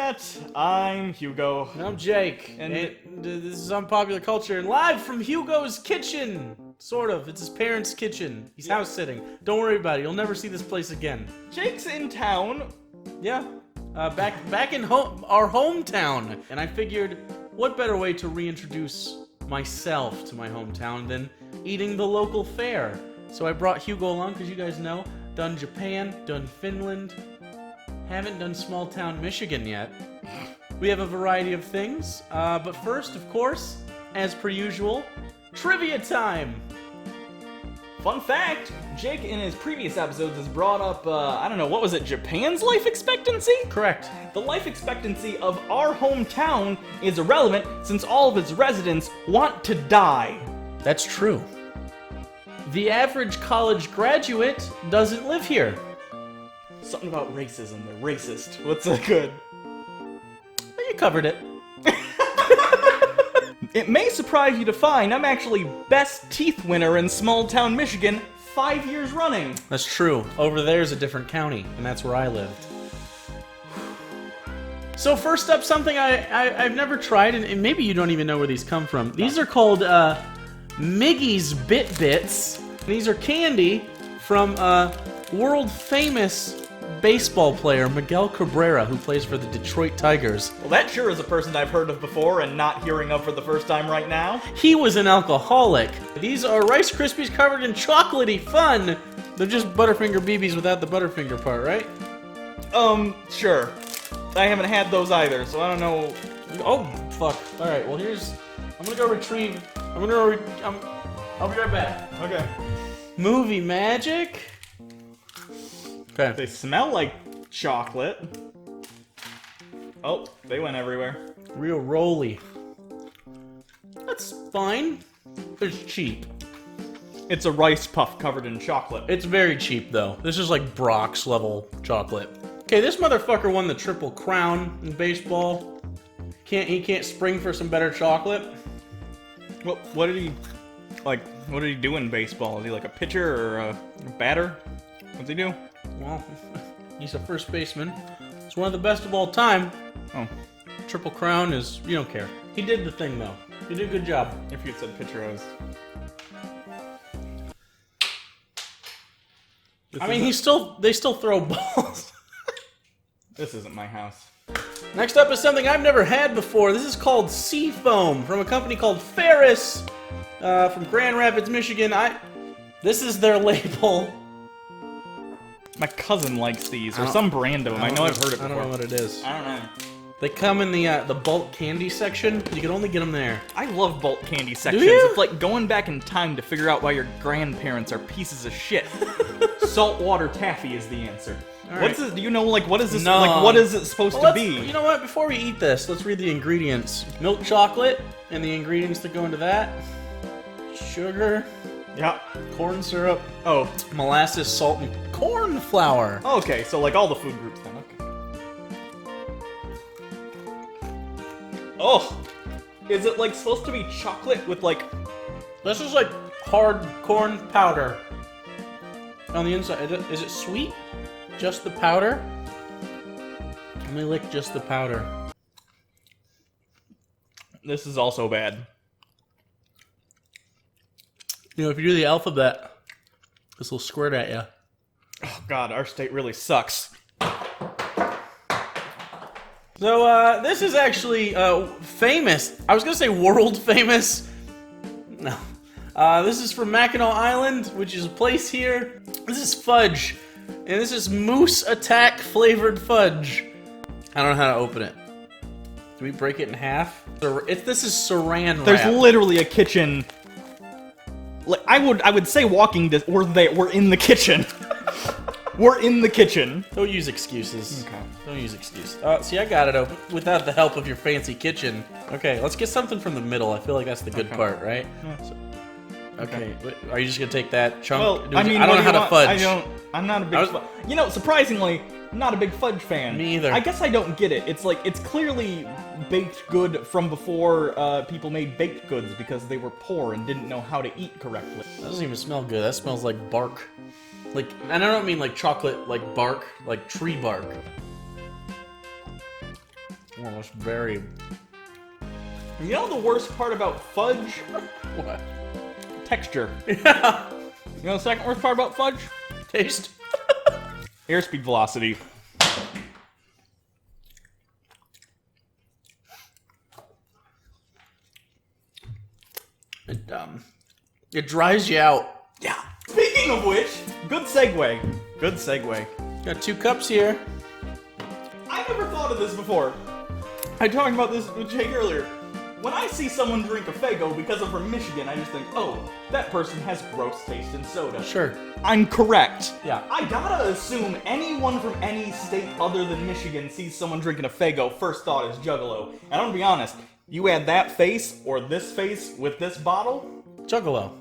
Internet. I'm Hugo. And I'm Jake. And this is Unpopular Culture, and live from Hugo's kitchen. Sort of. It's his parents' kitchen. He's house sitting. Don't worry about it. You'll never see this place again. Jake's in town. Yeah. Back in our hometown. And I figured, what better way to reintroduce myself to my hometown than eating the local fare? So I brought Hugo along, because you guys know, done Japan, done Finland, haven't done small town Michigan yet. We have a variety of things, but first, of course, as per usual, trivia time! Fun fact, Jake in his previous episodes has brought up, I don't know, what was it, Japan's life expectancy? Correct. The life expectancy of our hometown is irrelevant since all of its residents want to die. That's true. The average college graduate doesn't live here. Something about racism, they're racist. What's so good? You covered it. It may surprise you to find I'm actually best teeth winner in small town Michigan 5 years running. That's true. Over there's a different county, and that's where I lived. So first up, something I've never tried, and maybe you don't even know where these come from. These are called Miggy's Bit Bits. These are candy from world famous baseball player Miguel Cabrera, who plays for the Detroit Tigers. Well, that sure is a person I've heard of before and not hearing of for the first time right now. He was an alcoholic. These are Rice Krispies covered in chocolatey fun. They're just Butterfinger BBs without the Butterfinger part, right? Sure. I haven't had those either, so I don't know. Oh, fuck. Alright, well I'm gonna go retrieve, I'll be right back. Okay. Movie magic? Okay. They smell like chocolate. Oh, they went everywhere. Real rolly. That's fine. It's cheap. It's a rice puff covered in chocolate. It's very cheap, though. This is like Brock's level chocolate. Okay, this motherfucker won the Triple Crown in baseball. He can't spring for some better chocolate? What did he do in baseball? Is he like a pitcher or a batter? What's he do? Well, he's a first baseman. He's one of the best of all time. Oh. Triple Crown is, you don't care. He did the thing, though. He did a good job. If you had said pitcher, I was... They still throw balls. This isn't my house. Next up is something I've never had before. This is called Sea Foam from a company called Ferris from Grand Rapids, Michigan. This is their label. My cousin likes these, or some brand of them. I know I've heard it before. I don't know what it is. I don't know. They come in the bulk candy section. You can only get them there. I love bulk candy sections. Do you? It's like going back in time to figure out why your grandparents are pieces of shit. Saltwater taffy is the answer. All What's right. this? Do you know, like, what is this? No. Like, what is it supposed to be? You know what? Before we eat this, let's read the ingredients. Milk chocolate and the ingredients that go into that. Sugar. Yeah. Corn syrup. Oh. Molasses, salt, and corn flour. Okay, so like all the food groups then. Okay. Oh. Is it like supposed to be chocolate with like... This is like hard corn powder. On the inside, is it sweet? Just the powder? Let me lick just the powder. This is also bad. You know, if you do the alphabet, this will squirt at you. Oh god, our state really sucks. So, this is actually, famous. I was gonna say world famous. No. This is from Mackinac Island, which is a place here. This is fudge. And this is Moose Attack flavored fudge. I don't know how to open it. Do we break it in half? This is saran wrap. There's literally a kitchen. Like I would say walking this. We're in the kitchen. We're in the kitchen. Don't use excuses. Okay. Don't use excuses. See, I got it open without the help of your fancy kitchen. Okay, let's get something from the middle. I feel like that's the good part, right? Yeah. So, okay. Are you just gonna take that chunk? Well, I mean, I don't know how to fudge. I'm not a big. You know, surprisingly, I'm not a big fudge fan. Me either. I guess I don't get it. It's like it's clearly baked good from before people made baked goods because they were poor and didn't know how to eat correctly. That doesn't even smell good. That smells like bark. Like, and I don't mean like chocolate, like bark, like tree bark. Oh, that's very... You know the worst part about fudge? What? Texture. Yeah. You know the second worst part about fudge? Taste. Airspeed velocity. It dries you out. Yeah. Speaking of which, good segue. Good segue. Got 2 cups here. I never thought of this before. I talked about this with Jake earlier. When I see someone drink a Faygo because I'm from Michigan, I just think, oh, that person has gross taste in soda. Sure. I'm correct. Yeah. I gotta assume anyone from any state other than Michigan sees someone drinking a Faygo, first thought is Juggalo. And I'm gonna be honest, you add that face or this face with this bottle, Juggalo.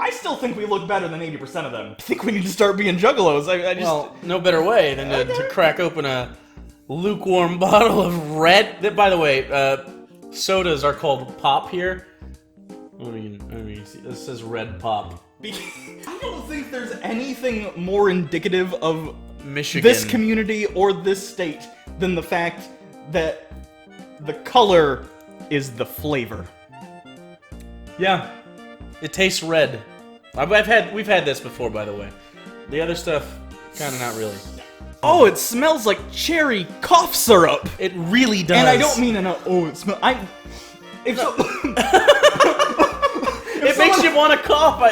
I still think we look better than 80% of them. I think we need to start being Juggalos. I just... Well, no better way than to crack open a lukewarm bottle of red. That, by the way, sodas are called pop here. Let me see. This says red pop. I don't think there's anything more indicative of Michigan. this community or this state than the fact that the color is the flavor. Yeah. It tastes red. We've had this before, by the way. The other stuff, kind of not really. Oh, it smells like cherry cough syrup. It really does. And I don't mean it smells. If so, it makes you want to cough.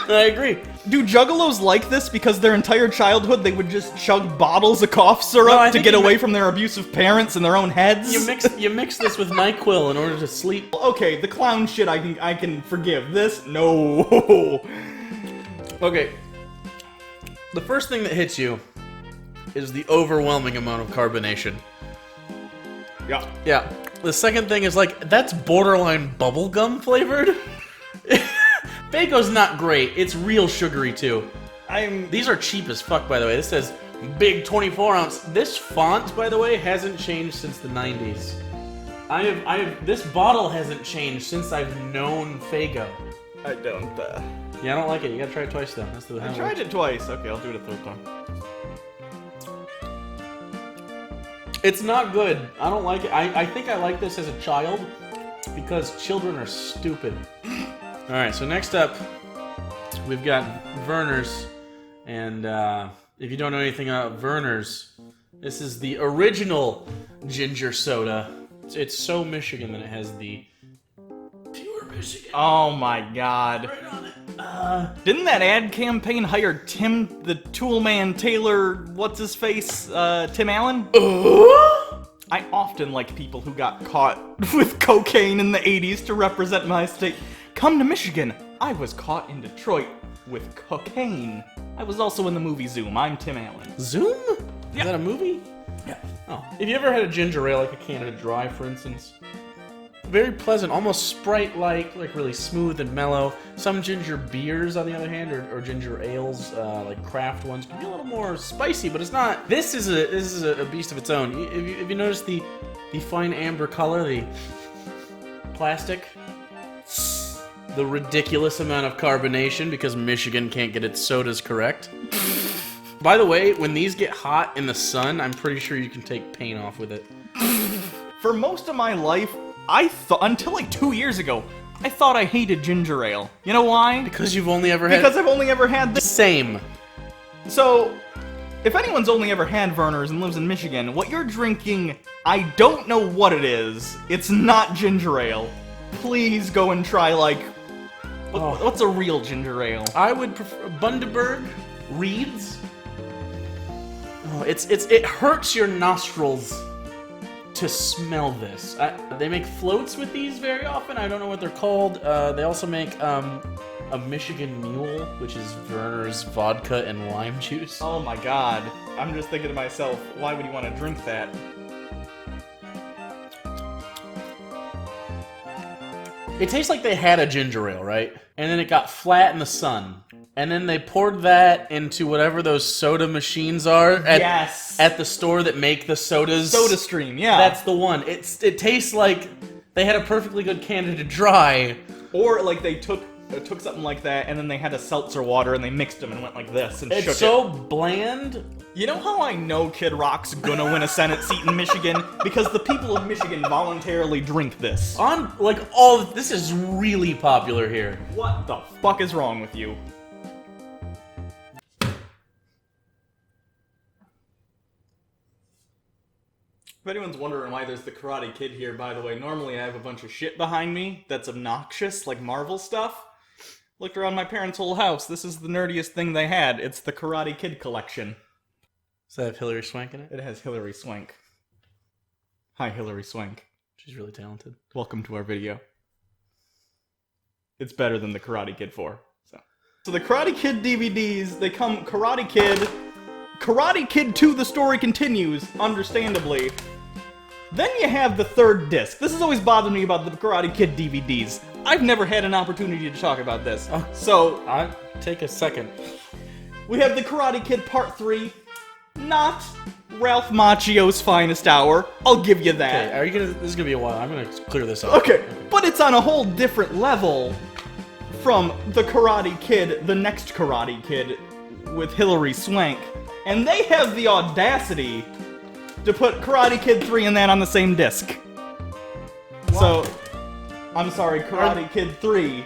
I agree. Do Juggalos like this because their entire childhood they would just chug bottles of cough syrup No, I to think get you away from their abusive parents in their own heads? You mix this with NyQuil in order to sleep. Okay, the clown shit I can forgive. This, no. Okay. The first thing that hits you is the overwhelming amount of carbonation. Yeah. Yeah. The second thing is like, that's borderline bubblegum flavored. Faygo's not great. It's real sugary too. These are cheap as fuck, by the way. This says big 24 ounce. This font, by the way, hasn't changed since the 90s. This bottle hasn't changed since I've known Faygo. I don't, Yeah, I don't like it. You gotta try it twice though. That's the I tried it twice. Okay, I'll do it a third time. It's not good. I don't like it. I think I like this as a child because children are stupid. Alright, so next up, we've got Werner's. And if you don't know anything about Werner's, this is the original ginger soda. It's so Michigan that it has the pure Michigan. Oh my god. Right on it. Didn't that ad campaign hire Tim the Toolman Taylor, what's his face, Tim Allen? I often like people who got caught with cocaine in the 80s to represent my state. Come to Michigan. I was caught in Detroit with cocaine. I was also in the movie Zoom. I'm Tim Allen. Zoom? Yeah. Is that a movie? Yeah. Oh. Have you ever had a ginger ale, like a Canada Dry, for instance? Very pleasant, almost Sprite-like, like really smooth and mellow. Some ginger beers, on the other hand, or ginger ales, like craft ones, can be a little more spicy, but it's not. This is a beast of its own. If you notice the fine amber color, the plastic, the ridiculous amount of carbonation because Michigan can't get its sodas correct. By the way, when these get hot in the sun, I'm pretty sure you can take paint off with it. For most of my life, until like 2 years ago, I thought I hated ginger ale. You know why? Because you've only ever had... Because I've only ever had this. Same. So, if anyone's only ever had Werner's and lives in Michigan, what you're drinking, I don't know what it is. It's not ginger ale. Please go and try, like... What's a real ginger ale? I would prefer Bundaberg, Reed's. Oh, it hurts your nostrils to smell this. They make floats with these very often. I don't know what they're called. They also make a Michigan Mule, which is Werner's vodka and lime juice. Oh my god. I'm just thinking to myself, why would you want to drink that? It tastes like they had a ginger ale, right? And then it got flat in the sun. And then they poured that into whatever those soda machines are at the store that make the sodas. Soda Stream, yeah. That's the one. It tastes like they had a perfectly good Canada Dry. Or like they took took something like that, and then they had a seltzer water, and they mixed them and went like this and shook It's so bland. You know how I know Kid Rock's gonna win a Senate seat in Michigan? Because the people of Michigan voluntarily drink this. This is really popular here. What the fuck is wrong with you? If anyone's wondering why there's the Karate Kid here, by the way, normally I have a bunch of shit behind me that's obnoxious, like Marvel stuff. Looked around my parents' whole house. This is the nerdiest thing they had. It's the Karate Kid collection. Does that have Hilary Swank in it? It has Hilary Swank. Hi, Hilary Swank. She's really talented. Welcome to our video. It's better than the Karate Kid 4. So the Karate Kid DVDs, they come Karate Kid 2, the story continues, understandably. Then you have the third disc. This has always bothered me about the Karate Kid DVDs. I've never had an opportunity to talk about this. So, I'll take a second. We have the Karate Kid Part 3. Not Ralph Macchio's finest hour. I'll give you that. Okay, this is gonna be a while. I'm gonna clear this up. Okay, but it's on a whole different level from the Karate Kid, the next Karate Kid, with Hilary Swank. And they have the audacity to put Karate Kid 3 and that on the same disc. So, I'm sorry, Karate Kid 3,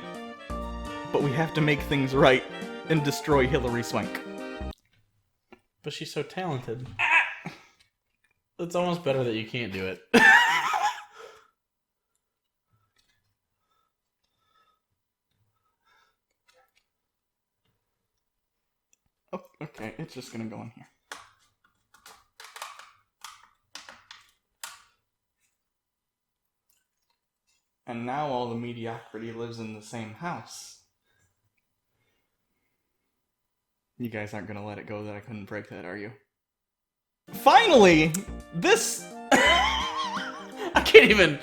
but we have to make things right and destroy Hilary Swank. But she's so talented. It's almost better that you can't do it. Oh, okay, it's just gonna go in here. And now all the mediocrity lives in the same house. You guys aren't gonna let it go that I couldn't break that, are you? Finally! This... I can't even...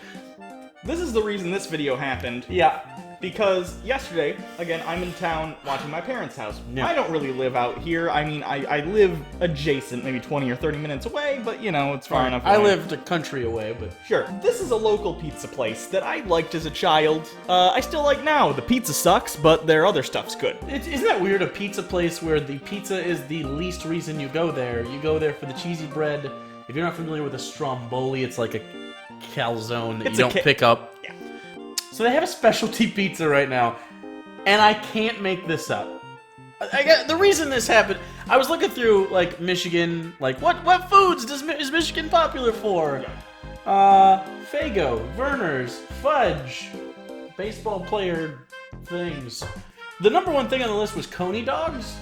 This is the reason this video happened. Yeah. Because yesterday, again, I'm in town watching my parents' house. Yeah. I don't really live out here. I mean, I live adjacent, maybe 20 or 30 minutes away, but, you know, it's far enough I away. lived a country away, but... Sure. This is a local pizza place that I liked as a child. I still like now. The pizza sucks, but their other stuff's good. Isn't that weird, a pizza place where the pizza is the least reason you go there? You go there for the cheesy bread. If you're not familiar with a stromboli, it's like a calzone that you don't pick up. Yeah. So they have a specialty pizza right now, and I can't make this up. The reason this happened, I was looking through, like, Michigan, like, what foods is Michigan popular for? Faygo, Verner's, fudge, baseball player things. The number one thing on the list was Coney dogs.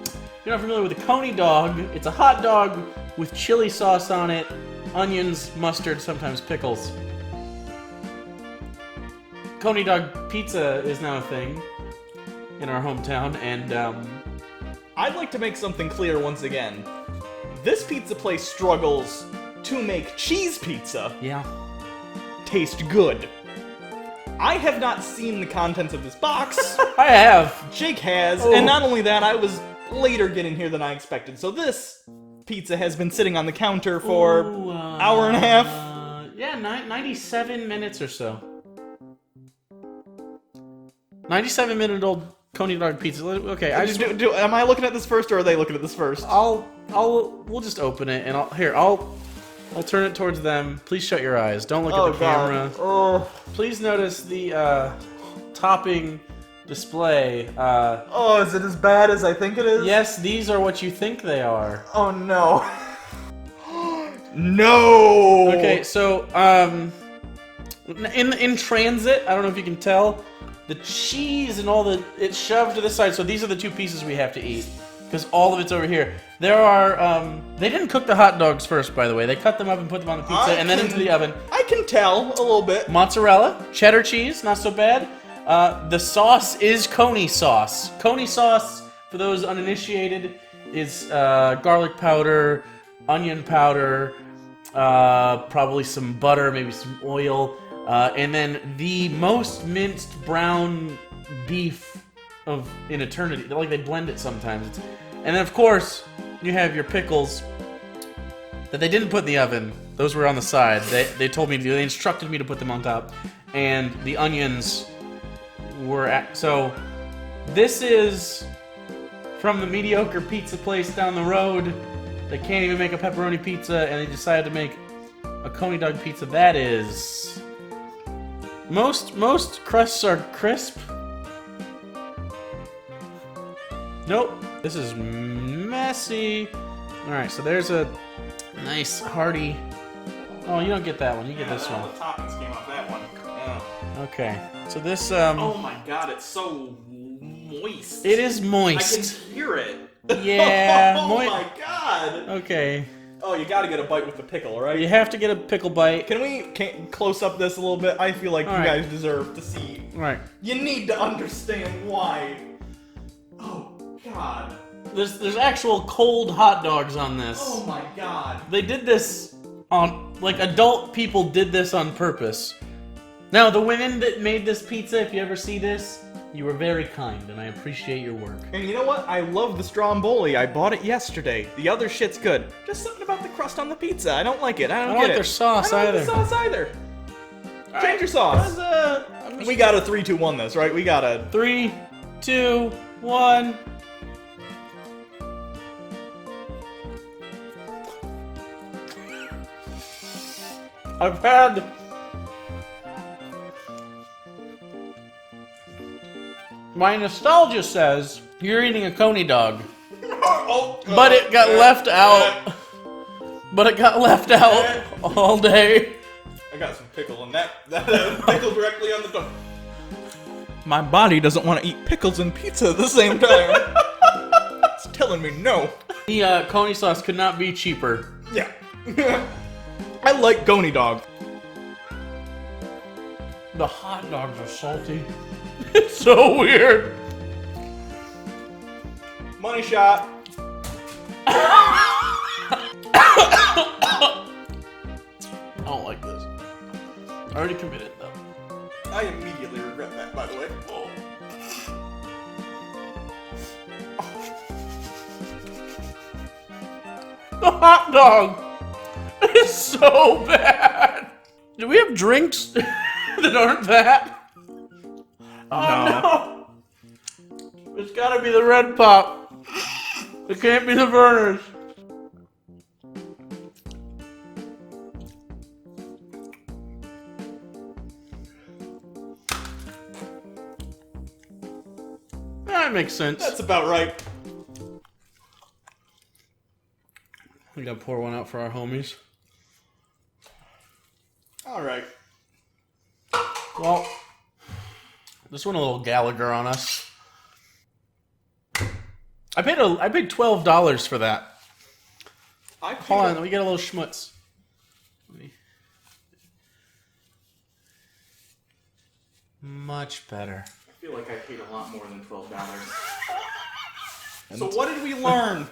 If you're not familiar with a Coney dog, it's a hot dog with chili sauce on it, onions, mustard, sometimes pickles. Coney Dog Pizza is now a thing in our hometown, and I'd like to make something clear once again. This pizza place struggles to make cheese pizza taste good. I have not seen the contents of this box. I have. Jake has, and not only that, I was later getting here than I expected. So this pizza has been sitting on the counter for hour and a half. Yeah, 97 minutes or so. 97-minute-old Coney Dog Pizza. Okay, am I looking at this first, or are they looking at this first? We'll just open it, and I'll turn it towards them. Please shut your eyes. Don't look at the camera. Oh. Please notice the topping display. Is it as bad as I think it is? Yes, these are what you think they are. Oh no. No. Okay, so in transit, I don't know if you can tell, the cheese and all it's shoved to the side. So these are the two pieces we have to eat, because all of it's over here. There are, they didn't cook the hot dogs first, by the way. They cut them up and put them on the pizza and then into the oven. I can tell a little bit. Mozzarella, cheddar cheese, not so bad. The sauce is Coney sauce. Coney sauce, for those uninitiated, is garlic powder, onion powder, probably some butter, maybe some oil, and then the most minced brown beef in eternity. Like, they blend it sometimes. And then, of course, you have your pickles that they didn't put in the oven. Those were on the side. They told me to. They instructed me to put them on top. And the onions we're at. So this is from the mediocre pizza place down the road. They can't even make a pepperoni pizza, and they decided to make a coney dog pizza. That is most crusts are crisp. Nope, this is messy. All right, so there's a nice hearty. Oh, you don't get that one. You get this one. The toppings came off that one. Oh. Okay, so this. Oh my God, it's so moist. It is I moist. can hear it. Yeah. Oh my God. Okay. Oh, you gotta get a bite with the pickle, right? You have to get a pickle bite. Can we close up this a little bit? I feel like All you right. guys deserve to see. All right. You need to understand why. Oh God. There's actual cold hot dogs on this. Oh my God. They did this on, like, adult people did this on purpose. Now, the women that made this pizza, if you ever see this, you were very kind, and I appreciate your work. And you know what? I love the Stromboli. I bought it yesterday. The other shit's good. Just something about the crust on the pizza. I don't like it. I don't like get their sauce I don't either. like the sauce either. Change your sauce. We got a 3, 2, 1 this, right? We got a 3, 2, 1. I've had my nostalgia says you're eating a coney dog, but it got left out. But it got left out all day. I got some pickle in that. Pickle directly on the tongue. My body doesn't want to eat pickles and pizza at the same time. It's telling me no. The coney sauce could not be cheaper. Yeah. I like coney dog. The hot dogs are salty. It's so weird. Money shot. I don't like this. I already committed though. I immediately regret that, by the way. Oh. The hot dog is so bad. Do we have drinks that aren't that? Oh no. It's gotta be the red pop. It can't be the burners. That makes sense. That's about right. We gotta pour one out for our homies. All right. Well, this one a little Gallagher on us. I paid $12 for that. Hold on, let me get a little schmutz. Much better. I feel like I paid a lot more than $12. So what did we learn?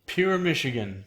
Pure Michigan.